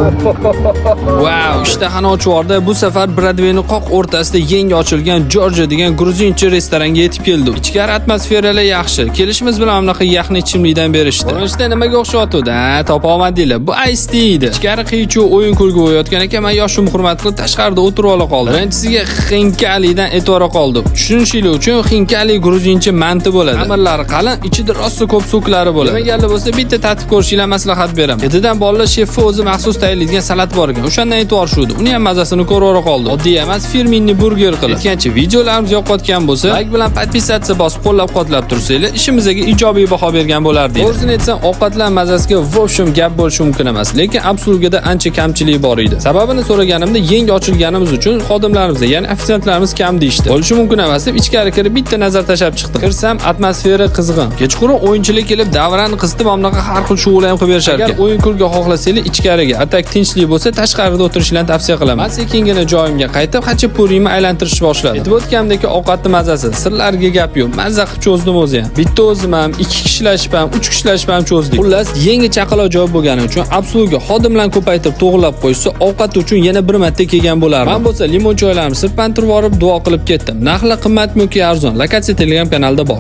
Wow, ishtahani ochvordi. Bu safar Brodveyning qoq o'rtasida yangi ochilgan Georgia degan gruzincha restoranga yetib keldik. Ichkari atmosferalar yaxshi. Kelishimiz bilan bunaqa yaxni ichimlikdan berishdi. Ko'rinishda nimaga o'xshatdi? Topa olmadinglar. Bu Ice Tea edi. Ichkari qiyichuv o'yin kulgi o'yayotgan ekan, men yoshim hurmat qilib tashqarida o'tirib ola qoldim. Birinchisiga xinkalidan e'tibor qoldim. Tushunishinglar uchun xinkali gruzincha manti bo'ladi. Amirlari qalin, ichida rosa ko'p so'klari bo'ladi. Nimaga bo'lsa bitta tatib ko'rishinglar maslahat beraman. Ketidan bolalar shefni o'zi maxsus tayyorlaydigan salat bor ekan. O'shandan e'tibor shudi. Uni ham mazasini ko'rib qoldim. Oddiy emas, firminni burger qilib. Aytgancha, videolarimiz yoqayotgan bo'lsa, like bilan podpisatsiya bosib qo'llab-quvvatlab tursanglar, ishimizga ijobiy baho bergan bo'lardingiz. To'g'risini aytsam, ovqatlar mazasiga vobshim gap bo'lishi mumkin emas, lekin absolutgada ancha kamchilik bor edi. Sababini so'raganimda, yangi ochilganimiz uchun xodimlarimizga, ya'ni ofitsiantlarimiz kam deyishdi. Bo'lishi mumkin emas deb ichkari kirib bitta nazar tashlab chiqdim. Kirsam, atmosfera qizg'in. Kechqurun o'yinchilar kelib, davrani qisitib, bunaqa har xil shoular ham qilib berishar ekan. Agar o'yin kulgi xohlasanglar, ichkariga, atak tinchlik bo'lsa, tashqarida o'tirishlarni tavsiya qilaman. Men sekingina joyimga qaytib, xachapurimni aylantirishni boshladim. Aytib o'tgandek, ovqatni mazasi, sirlarga gap yo'q. Mazza qilib cho'zdim o'zi ham. Bitta o'zim ham, 2 kishilashib ham, 3 kishilashib ham cho'zdik. Xullas, yangi chaqaloq joy bo'lgani uchun absolutga xodimlarni ko'paytirib to'g'rilab qo'ysa, ovqat uchun yana bir marta kelgan bo'lardim. Men bo'lsa limon choylarimni sirpantirib borib, duo qilib ketdim. Narxlar qimmatmi yoki arzon? Lokatsiya Telegram kanalida bor.